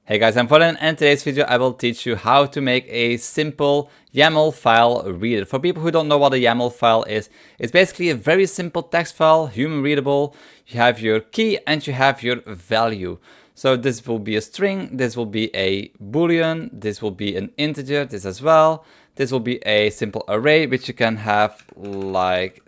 Hey guys, I'm Fallen, and in today's video I will teach you how to make a simple YAML file reader. For people who don't know what a YAML file is, it's basically a very simple text file, human readable. You have your key and you have your value. So this will be a string, this will be a boolean, this will be an integer, this as well. This will be a simple array which you can have like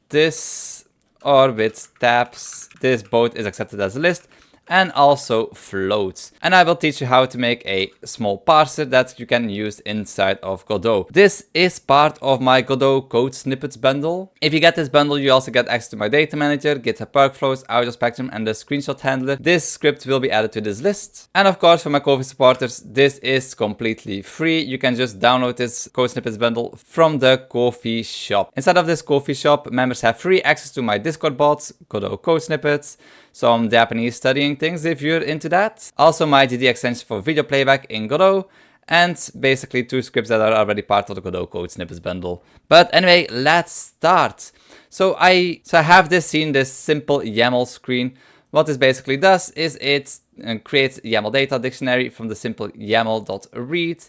this, or with tabs. This both is accepted as a list, and also floats. And I will teach you how to make a small parser that you can use inside of Godot. This is part of my Godot code snippets bundle. If you get this bundle, you also get access to my data manager, GitHub workflows, audio spectrum, and the screenshot handler. This script will be added to this list. And of course, for my Ko-fi supporters, this is completely free. You can just download this code snippets bundle from the Ko-fi shop. Inside of this Ko-fi shop, members have free access to my Discord bots, Godot code snippets, some Japanese studying things if you're into that. Also my GD extension for video playback in Godot, and basically 2 scripts that are already part of the Godot code snippets bundle. But anyway, let's start. So I have this scene, this simple YAML screen. What this basically does is it creates YAML data dictionary from the simple yaml.read.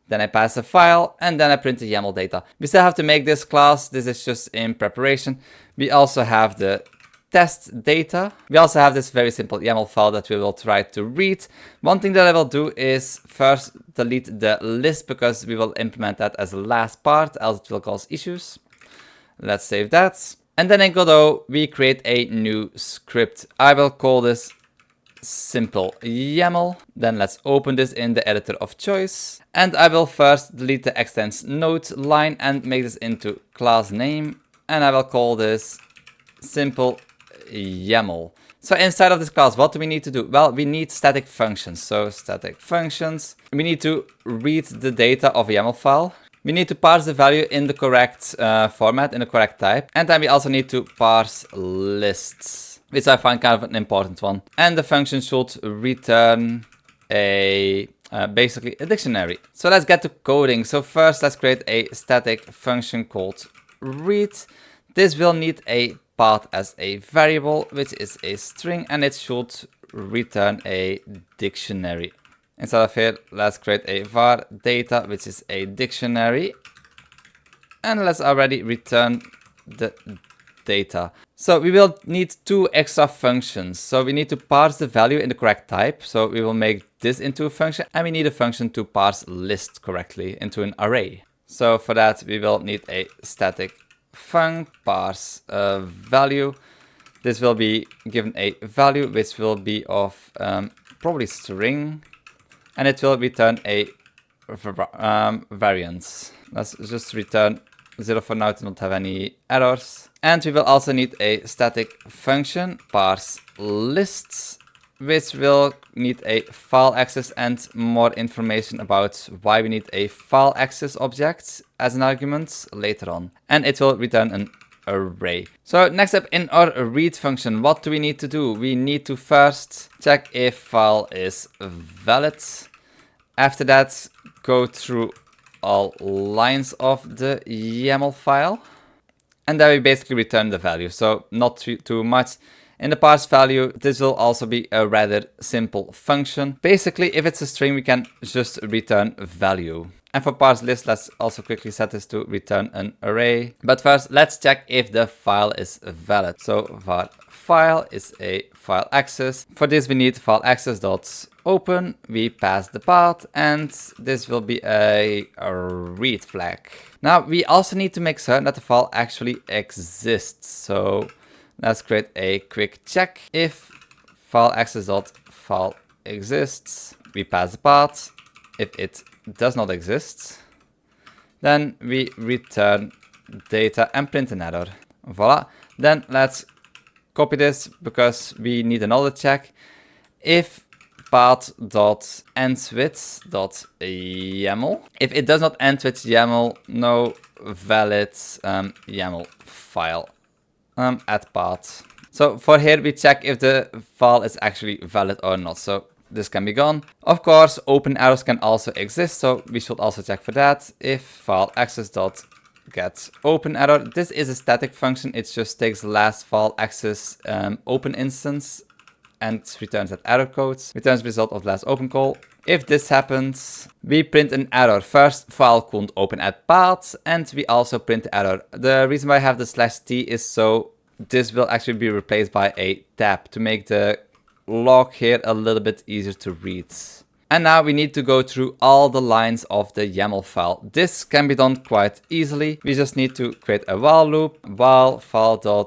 Then I pass a file, and then I print the YAML data. We still have to make this class. This is just in preparation. We also have the test data. We also have this very simple YAML file that we will try to read. One thing that I will do is first delete the list, because we will implement that as the last part, else it will cause issues. Let's save that. And then in Godot, we create a new script. I will call this simple YAML. Then let's open this in the editor of choice. And I will first delete the extends node line and make this into class name. And I will call this simple YAML. So inside of this class, what do we need to do? Well, we need static functions. So static functions. We need to read the data of a YAML file. We need to parse the value in the correct format, in the correct type. And then we also need to parse lists, which I find kind of an important one. And the function should return basically a dictionary. So let's get to coding. So first let's create a static function called read. This will need a path as a variable, which is a string, and it should return a dictionary. Instead of here, let's create a var data, which is a dictionary, and let's already return the data. So we will need 2 extra functions. So we need to parse the value in the correct type. So we will make this into a function, and we need a function to parse list correctly into an array. So for that, we will need a static func parse value. This will be given a value which will be of probably string, and it will return a variance. Let's just return 0 for now to not have any errors. And we will also need a static function parse lists, which will need a file access and more information about why we need a file access object as an argument later on. And it will return an array. So next up in our read function, what do we need to do? We need to first check if file is valid. After that, go through all lines of the YAML file. And then we basically return the value. So not too much. In the parse value, this will also be a rather simple function. Basically, if it's a string, we can just return value. And for parse list, let's also quickly set this to return an array. But first, let's check if the file is valid. So var file is a file access. For this, we need file access.open. We pass the path, and this will be a read flag. Now, we also need to make certain that the file actually exists. So let's create a quick check. If file access.file exists, we pass the path. If it does not exist, then we return data and print an error. Voila. Then let's copy this, because we need another check. If path.ends_with.yaml. If it does not end with YAML, no valid YAML file. At path. So for here, we check if the file is actually valid or not. So this can be gone. Of course, open arrows can also exist. So we should also check for that. If file access.get open arrow. This is a static function. It just takes the last file access open instance and returns that error code, returns the result of the last open call. If this happens, we print an error. First, file couldn't open at path, and we also print the error. The reason why I have the /t is so this will actually be replaced by a tab to make the log here a little bit easier to read. And now we need to go through all the lines of the YAML file. This can be done quite easily. We just need to create a while loop, while file.eof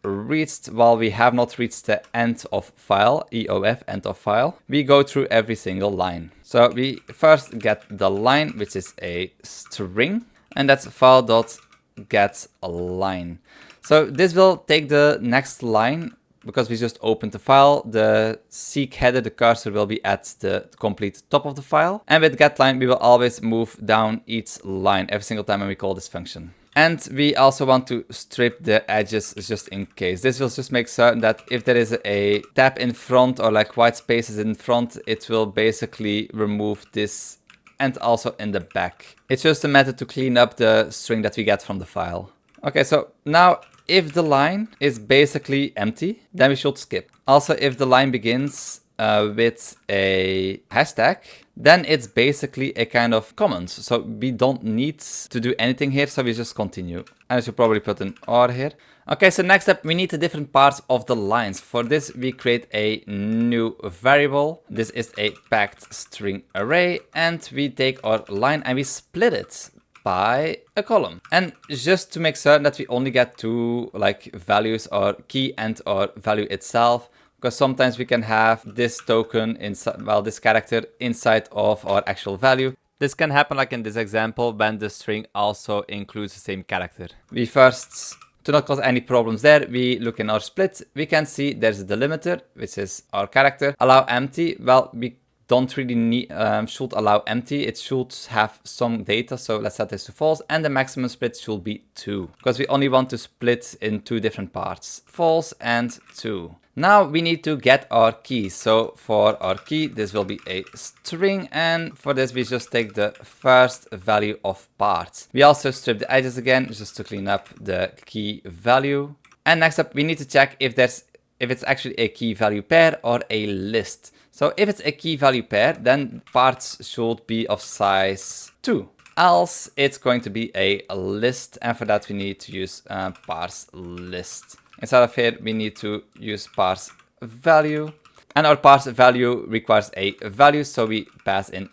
reached, while we have not reached the end of file, eof end of file. We go through every single line. So we first get the line, which is a string, and that's file.getLine. So this will take the next line. Because we just opened the file, the seek header, the cursor will be at the complete top of the file. And with getLine, we will always move down each line every single time when we call this function. And we also want to strip the edges just in case. This will just make certain that if there is a tab in front or like white spaces in front, it will basically remove this, and also in the back. It's just a method to clean up the string that we get from the file. Okay, so now if the line is basically empty, then we should skip. Also, if the line begins with a hashtag, then it's basically a kind of comment. So we don't need to do anything here, so we just continue. And I should probably put an R here. Okay, so next up, we need the different parts of the lines. For this, we create a new variable. This is a packed string array, and we take our line and we split it by a column. And just to make certain that we only get two like values, or key and or value itself, because sometimes we can have this token inside, well, this character inside of our actual value. This can happen like in this example when the string also includes the same character. We first, to not cause any problems there, we look in our split. We can see there's a delimiter, which is our character. Allow empty, well, we don't really need, should allow empty. It should have some data, so let's set this to false, and the maximum split should be 2, because we only want to split in 2 different parts, false and 2. Now we need to get our key. So for our key, this will be a string, and for this we just take the first value of part. We also strip the edges again, just to clean up the key value. And next up, we need to check if it's actually a key value pair or a list. So if it's a key value pair, then parts should be of size 2. Else it's going to be a list, and for that we need to use parse list. Instead of here, we need to use parse value, and our parse value requires a value, so we pass in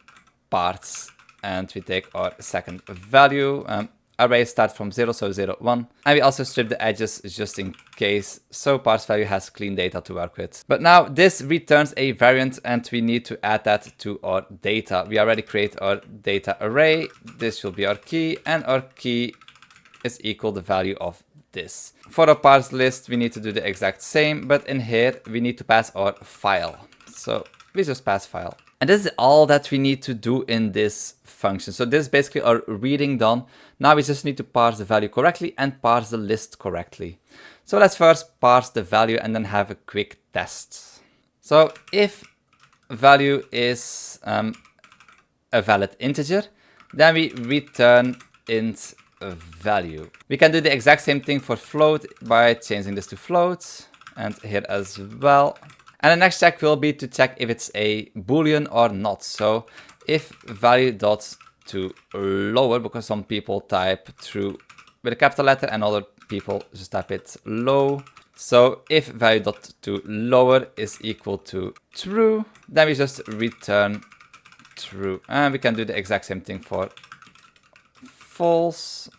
parts, and we take our second value. Array starts from 0, so 0, 1. And we also strip the edges just in case, so parse value has clean data to work with. But now this returns a variant, and we need to add that to our data. We already create our data array. This will be our key, and our key is equal the value of this. For our parse list, we need to do the exact same, but in here we need to pass our file. So we just pass file. And this is all that we need to do in this function. So this is basically our reading done. Now we just need to parse the value correctly and parse the list correctly. So let's first parse the value and then have a quick test. So if value is a valid integer, then we return int value. We can do the exact same thing for float by changing this to float, and here as well. And the next check will be to check if it's a boolean or not. So if value dot to lower, because some people type true with a capital letter and other people just type it low. So if value dot to lower is equal to true, then we just return true. And we can do the exact same thing for false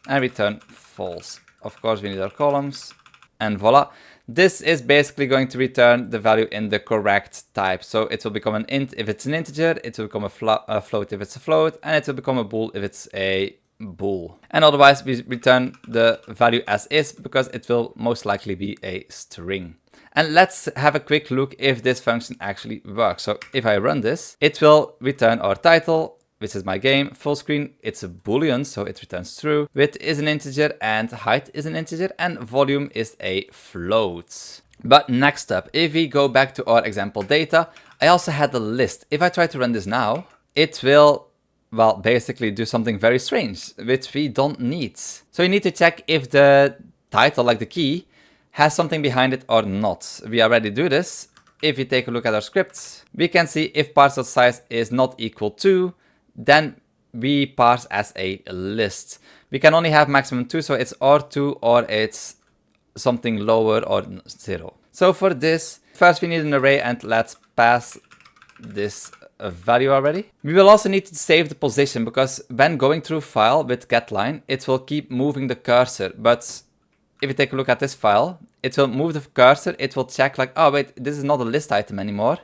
and return false. Of course, we need our columns, and voila. This is basically going to return the value in the correct type. So it will become an int if it's an integer, it will become a float if it's a float, and it will become a bool if it's a bool. And otherwise we return the value as is, because it will most likely be a string. And let's have a quick look if this function actually works. So if I run this, it will return our title, which is my game, full screen. It's a boolean, so it returns true. Width is an integer and height is an integer, and volume is a float. But next up, if we go back to our example data, I also had the list. If I try to run this now, it will, well, basically do something very strange, which we don't need. So you need to check if the title, like the key, has something behind it or not. We already do this. If we take a look at our scripts, we can see if parse.size is not equal to, then we parse as a list. We can only have maximum 2, so it's or 2 or it's something lower or 0. So for this, first we need an array and let's pass this value already. We will also need to save the position because when going through file with getLine, it will keep moving the cursor. But if you take a look at this file, it will move the cursor, it will check like, oh wait, this is not a list item anymore.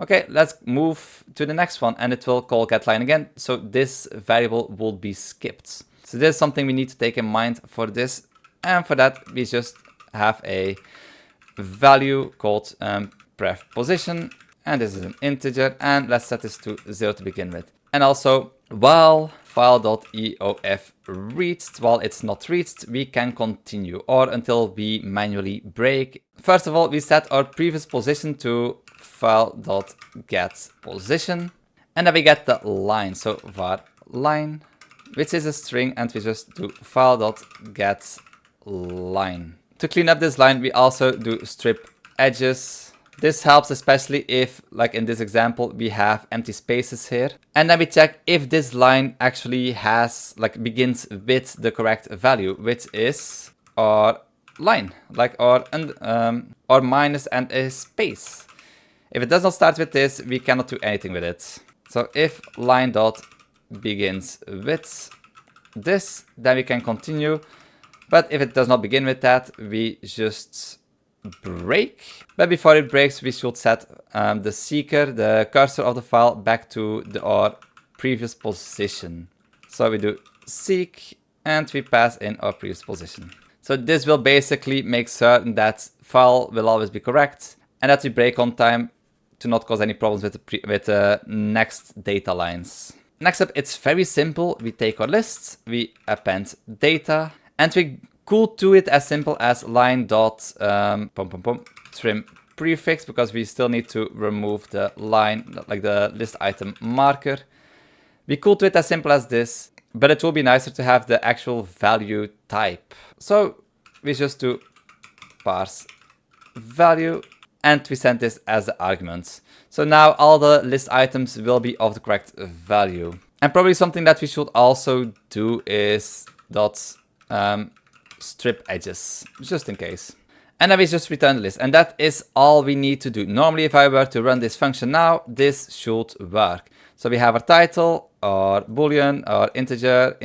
Okay, let's move to the next one and it will call getLine again. So this variable will be skipped. So this is something we need to take in mind for this. And for that, we just have a value called pref position. And this is an integer. And let's set this to 0 to begin with. And also, while file.eof reached, while it's not reached, we can continue or until we manually break. First of all, we set our previous position to file.getPosition. And then we get the line. So var line, which is a string, and we just do file.getLine. To clean up this line, we also do strip edges. This helps especially if, like in this example, we have empty spaces here. And then we check if this line actually has, like, begins with the correct value, which is our line, like our minus and a space. If it does not start with this, we cannot do anything with it. So if line dot begins with this, then we can continue. But if it does not begin with that, we just break. But before it breaks, we should set the seeker, the cursor of the file, back to our previous position. So we do seek and we pass in our previous position. So this will basically make certain that file will always be correct and that we break on time to not cause any problems with the next data lines. Next up, it's very simple. We take our lists, we append data, and we could do it as simple as line dot trim prefix, because we still need to remove the line, like the list item marker. We could do it as simple as this, but it will be nicer to have the actual value type. So we just do parse value, and we send this as the argument. So now all the list items will be of the correct value. And probably something that we should also do is dot strip edges, just in case. And then we just return the list. And that is all we need to do. Normally, if I were to run this function now, this should work. So we have our title, our boolean, our integer,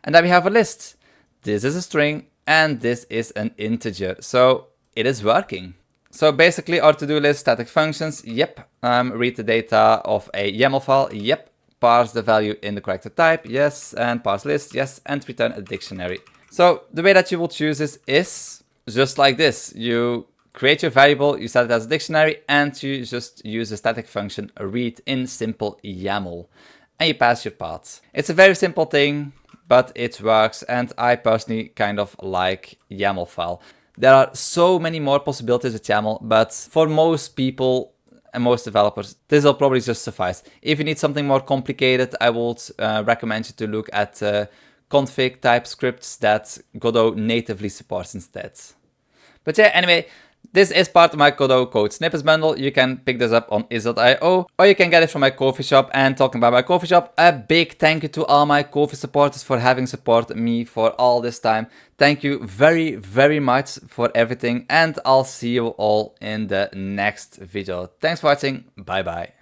and then we have a list. This is a string, and this is an integer. So it is working. So basically our to-do list, static functions, yep. Read the data of a YAML file, yep. Parse the value in the correct type, yes. And parse list, yes. And return a dictionary. So the way that you will choose this is just like this. You create your variable, you set it as a dictionary, and you just use a static function read in simple YAML. And you pass your path. It's a very simple thing, but it works. And I personally kind of like YAML file. There are so many more possibilities with YAML, but for most people and most developers, this will probably just suffice. If you need something more complicated, I would recommend you to look at config type scripts that Godot natively supports instead. But yeah, anyway, this is part of my Godot code snippets bundle. You can pick this up on is.io, or you can get it from my Ko-fi shop. And talking about my Ko-fi shop, a big thank you to all my Ko-fi supporters for having supported me for all this time. Thank you very, very much for everything, and I'll see you all in the next video. Thanks for watching. Bye bye.